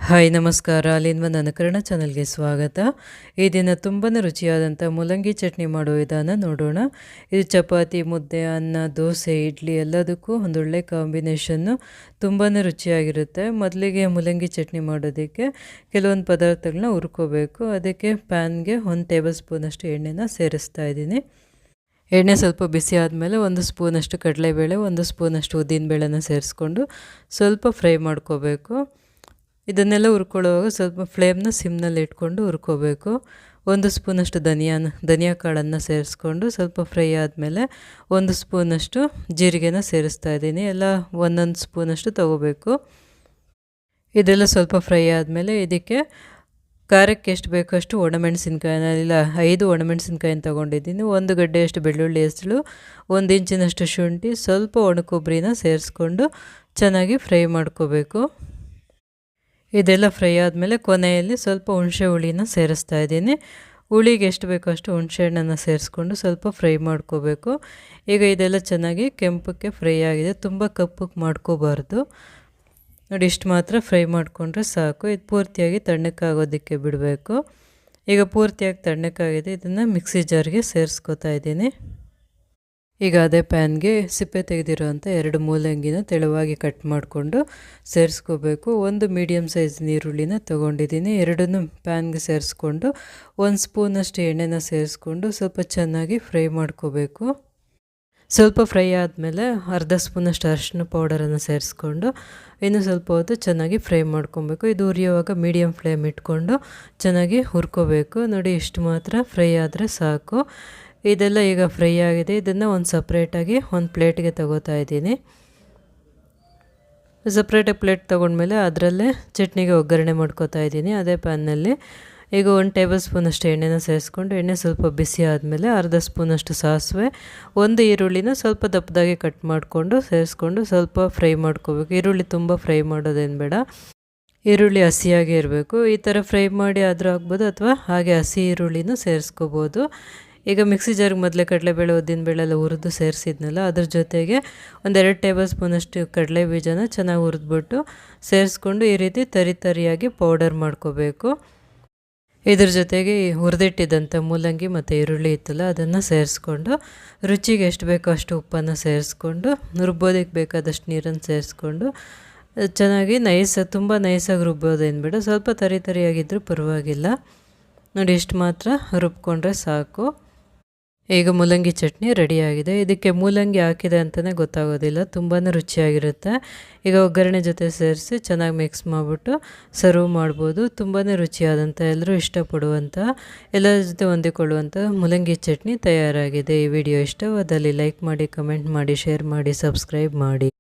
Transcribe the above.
Hi ನಮಸ್ಕಾರ. ಅಲ್ಲಿಂದ ನನ್ನ ಕನ್ನಡ ಚಾನಲ್ಗೆ ಸ್ವಾಗತ. ಈ ದಿನ ತುಂಬಾ ರುಚಿಯಾದಂಥ ಮೂಲಂಗಿ ಚಟ್ನಿ ಮಾಡೋ ವಿಧಾನ ನೋಡೋಣ. ಇದು ಚಪಾತಿ, ಮುದ್ದೆ, ಅನ್ನ, ದೋಸೆ, ಇಡ್ಲಿ ಎಲ್ಲದಕ್ಕೂ ಒಂದೊಳ್ಳೆ ಕಾಂಬಿನೇಷನ್ನು. ತುಂಬಾ ರುಚಿಯಾಗಿರುತ್ತೆ. ಮೊದಲಿಗೆ ಮೂಲಂಗಿ ಚಟ್ನಿ ಮಾಡೋದಕ್ಕೆ ಕೆಲವೊಂದು ಪದಾರ್ಥಗಳನ್ನ ಹುರ್ಕೋಬೇಕು. ಅದಕ್ಕೆ ಪ್ಯಾನ್ಗೆ 1 ಟೇಬಲ್ ಸ್ಪೂನಷ್ಟು ಎಣ್ಣೆನ ಸೇರಿಸ್ತಾ ಇದ್ದೀನಿ. ಎಣ್ಣೆ ಸ್ವಲ್ಪ ಬಿಸಿ ಆದಮೇಲೆ 1 ಸ್ಪೂನಷ್ಟು ಕಡಲೆಬೇಳೆ, 1 ಸ್ಪೂನಷ್ಟು ಉದ್ದಿನಬೇಳೆನ ಸೇರಿಸ್ಕೊಂಡು ಸ್ವಲ್ಪ ಫ್ರೈ ಮಾಡ್ಕೋಬೇಕು. ಇದನ್ನೆಲ್ಲ ಹುರ್ಕೊಳ್ಳುವಾಗ ಸ್ವಲ್ಪ ಫ್ಲೇಮ್ನ ಸಿಮ್ನಲ್ಲಿ ಇಟ್ಕೊಂಡು ಹುರ್ಕೋಬೇಕು. 1 ಸ್ಪೂನಷ್ಟು ಧನಿಯಾ ಕಾಳನ್ನು ಸೇರಿಸ್ಕೊಂಡು ಸ್ವಲ್ಪ ಫ್ರೈ ಆದಮೇಲೆ 1 ಸ್ಪೂನಷ್ಟು ಜೀರಿಗೆನ ಸೇರಿಸ್ತಾ ಇದ್ದೀನಿ. ಎಲ್ಲ 1 ಸ್ಪೂನಷ್ಟು ತೊಗೋಬೇಕು. ಇದೆಲ್ಲ ಸ್ವಲ್ಪ ಫ್ರೈ ಆದಮೇಲೆ ಇದಕ್ಕೆ ಖಾರಕ್ಕೆ ಎಷ್ಟು ಬೇಕೋ ಅಷ್ಟು ಒಣಮೆಣಸಿನ್ಕಾಯಿನ, ಇಲ್ಲ 5 ಒಣಮೆಣಸಿನ್ಕಾಯಿನ ತೊಗೊಂಡಿದ್ದೀನಿ. 1 ಗಡ್ಡೆಯಷ್ಟು ಬೆಳ್ಳುಳ್ಳಿ ಹೆಸರು, 1 ಇಂಚಿನಷ್ಟು ಶುಂಠಿ, ಸ್ವಲ್ಪ ಒಣ ಕೊಬ್ಬರಿನ ಸೇರಿಸ್ಕೊಂಡು ಚೆನ್ನಾಗಿ ಫ್ರೈ ಮಾಡ್ಕೋಬೇಕು. ಇದೆಲ್ಲ ಫ್ರೈ ಆದಮೇಲೆ ಕೊನೆಯಲ್ಲಿ ಸ್ವಲ್ಪ ಹುಣಸೆ ಹುಳಿನ ಸೇರಿಸ್ತಾ ಇದ್ದೀನಿ. ಹುಳಿಗೆ ಎಷ್ಟು ಬೇಕೋ ಅಷ್ಟು ಹುಣಸೆ ಹಣ್ಣನ್ನು ಸೇರಿಸ್ಕೊಂಡು ಸ್ವಲ್ಪ ಫ್ರೈ ಮಾಡ್ಕೋಬೇಕು. ಈಗ ಇದೆಲ್ಲ ಚೆನ್ನಾಗಿ ಕೆಂಪಕ್ಕೆ ಫ್ರೈ ಆಗಿದೆ. ತುಂಬ ಕಪ್ಪಗೆ ಮಾಡ್ಕೋಬಾರ್ದು. ನೋಡಿ, ಇಷ್ಟು ಮಾತ್ರ ಫ್ರೈ ಮಾಡಿಕೊಂಡ್ರೆ ಸಾಕು. ಇದು ಪೂರ್ತಿಯಾಗಿ ತಣ್ಣಕ್ಕಾಗೋದಕ್ಕೆ ಬಿಡಬೇಕು. ಈಗ ಪೂರ್ತಿಯಾಗಿ ತಣ್ಣಕ್ಕಾಗಿದೆ. ಇದನ್ನು ಮಿಕ್ಸಿ ಜಾರ್ಗೆ ಸೇರಿಸ್ಕೊತಾ ಇದ್ದೀನಿ. ಈಗ ಅದೇ ಪ್ಯಾನ್ಗೆ ಸಿಪ್ಪೆ ತೆಗೆದಿರೋಂಥ 2 ಮೂಲಂಗಿನ ತೆಳುವಾಗಿ ಕಟ್ ಮಾಡಿಕೊಂಡು ಸೇರಿಸ್ಕೋಬೇಕು. 1 ಮೀಡಿಯಮ್ ಸೈಜ್ ಈರುಳ್ಳಿನ ತೊಗೊಂಡಿದ್ದೀನಿ. 2 ಪ್ಯಾನ್ಗೆ ಸೇರಿಸ್ಕೊಂಡು 1 ಸ್ಪೂನಷ್ಟು ಎಣ್ಣೆನ ಸೇರಿಸ್ಕೊಂಡು ಸ್ವಲ್ಪ ಚೆನ್ನಾಗಿ ಫ್ರೈ ಮಾಡ್ಕೋಬೇಕು. ಸ್ವಲ್ಪ ಫ್ರೈ ಆದಮೇಲೆ ಅರ್ಧ ಸ್ಪೂನಷ್ಟು ಅರಿಶಿನ ಪೌಡರನ್ನು ಸೇರಿಸ್ಕೊಂಡು ಇನ್ನು ಸ್ವಲ್ಪ ಹೊತ್ತು ಚೆನ್ನಾಗಿ ಫ್ರೈ ಮಾಡ್ಕೊಬೇಕು. ಇದು ಹುರಿಯುವಾಗ ಮೀಡಿಯಮ್ ಫ್ಲೇಮ್ ಇಟ್ಕೊಂಡು ಚೆನ್ನಾಗಿ ಹುರ್ಕೋಬೇಕು. ನೋಡಿ, ಇಷ್ಟು ಮಾತ್ರ ಫ್ರೈ ಆದರೆ ಸಾಕು. ಇದೆಲ್ಲ ಈಗ ಫ್ರೈ ಆಗಿದೆ. ಇದನ್ನು ಒಂದು ಸಪ್ರೇಟಾಗಿ ಒಂದು ಪ್ಲೇಟ್ಗೆ ತಗೋತಾ ಇದ್ದೀನಿ. ಸಪ್ರೇಟಾಗಿ ಪ್ಲೇಟ್ ತೊಗೊಂಡ್ಮೇಲೆ ಅದರಲ್ಲೇ ಚಟ್ನಿಗೆ ಒಗ್ಗರಣೆ ಮಾಡ್ಕೋತಾ ಇದ್ದೀನಿ. ಅದೇ ಪ್ಯಾನ್ನಲ್ಲಿ ಈಗ 1 ಟೇಬಲ್ ಸ್ಪೂನಷ್ಟು ಎಣ್ಣೆನ ಸೇರಿಸ್ಕೊಂಡು ಎಣ್ಣೆ ಸ್ವಲ್ಪ ಬಿಸಿ ಆದಮೇಲೆ ಅರ್ಧ ಸ್ಪೂನಷ್ಟು ಸಾಸಿವೆ, 1 ಈರುಳ್ಳಿನ ಸ್ವಲ್ಪ ದಪ್ಪದಾಗಿ ಕಟ್ ಮಾಡಿಕೊಂಡು ಸೇರಿಸ್ಕೊಂಡು ಸ್ವಲ್ಪ ಫ್ರೈ ಮಾಡ್ಕೋಬೇಕು. ಈರುಳ್ಳಿ ತುಂಬ ಫ್ರೈ ಮಾಡೋದೇನು ಬೇಡ, ಈರುಳ್ಳಿ ಹಸಿಯಾಗಿ ಇರಬೇಕು. ಈ ಥರ ಫ್ರೈ ಮಾಡಿ ಆದರೂ ಆಗ್ಬೋದು, ಅಥವಾ ಹಾಗೆ ಹಸಿ ಈರುಳ್ಳಿನೂ ಸೇರಿಸ್ಕೋಬೋದು. ಈಗ ಮಿಕ್ಸಿ ಜಾರ್ಗೆ ಮೊದಲೇ ಕಡಲೆಬೇಳೆ, ಉದ್ದಿನಬೇಳೆ ಎಲ್ಲ ಹುರಿದು ಸೇರಿಸಿದ್ನಲ್ಲ, ಅದ್ರ ಜೊತೆಗೆ 2 ಟೇಬಲ್ ಸ್ಪೂನಷ್ಟು ಕಡಲೆ ಬೀಜನ ಚೆನ್ನಾಗಿ ಹುರಿದ್ಬಿಟ್ಟು ಸೇರಿಸ್ಕೊಂಡು ಈ ರೀತಿ ತರಿಯಾಗಿ ಪೌಡರ್ ಮಾಡ್ಕೋಬೇಕು. ಇದ್ರ ಜೊತೆಗೆ ಹುರಿದಿಟ್ಟಿದ್ದಂಥ ಮೂಲಂಗಿ ಮತ್ತು ಈರುಳ್ಳಿ ಇತ್ತಲ್ಲ, ಅದನ್ನು ಸೇರಿಸ್ಕೊಂಡು ರುಚಿಗೆ ಎಷ್ಟು ಬೇಕೋ ಅಷ್ಟು ಉಪ್ಪನ್ನು ಸೇರಿಸ್ಕೊಂಡು ರುಬ್ಬೋದಕ್ಕೆ ಬೇಕಾದಷ್ಟು ನೀರನ್ನು ಸೇರಿಸ್ಕೊಂಡು ಚೆನ್ನಾಗಿ ತುಂಬ ನೈಸಾಗಿ ರುಬ್ಬೋದೇನು ಬೇಡ, ಸ್ವಲ್ಪ ತರಿಯಾಗಿದ್ದರೂ ಪರವಾಗಿಲ್ಲ. ನೋಡಿ, ಇಷ್ಟು ಮಾತ್ರ ರುಬ್ಕೊಂಡ್ರೆ ಸಾಕು. ಈಗ ಮೂಲಂಗಿ ಚಟ್ನಿ ರೆಡಿಯಾಗಿದೆ. ಇದಕ್ಕೆ ಮೂಲಂಗಿ ಹಾಕಿದೆ ಅಂತಲೇ ಗೊತ್ತಾಗೋದಿಲ್ಲ, ತುಂಬಾ ರುಚಿಯಾಗಿರುತ್ತೆ. ಈಗ ಒಗ್ಗರಣೆ ಜೊತೆ ಸೇರಿಸಿ ಚೆನ್ನಾಗಿ ಮಿಕ್ಸ್ ಮಾಡಿಬಿಟ್ಟು ಸರ್ವ್ ಮಾಡ್ಬೋದು. ತುಂಬಾ ರುಚಿಯಾದಂಥ, ಎಲ್ಲರೂ ಇಷ್ಟಪಡುವಂಥ, ಎಲ್ಲರ ಜೊತೆ ಹೊಂದಿಕೊಳ್ಳುವಂಥ ಮೂಲಂಗಿ ಚಟ್ನಿ ತಯಾರಾಗಿದೆ. ಈ ವಿಡಿಯೋ ಇಷ್ಟವಾದಲ್ಲಿ ಲೈಕ್ ಮಾಡಿ, ಕಮೆಂಟ್ ಮಾಡಿ, ಶೇರ್ ಮಾಡಿ, ಸಬ್ಸ್ಕ್ರೈಬ್ ಮಾಡಿ.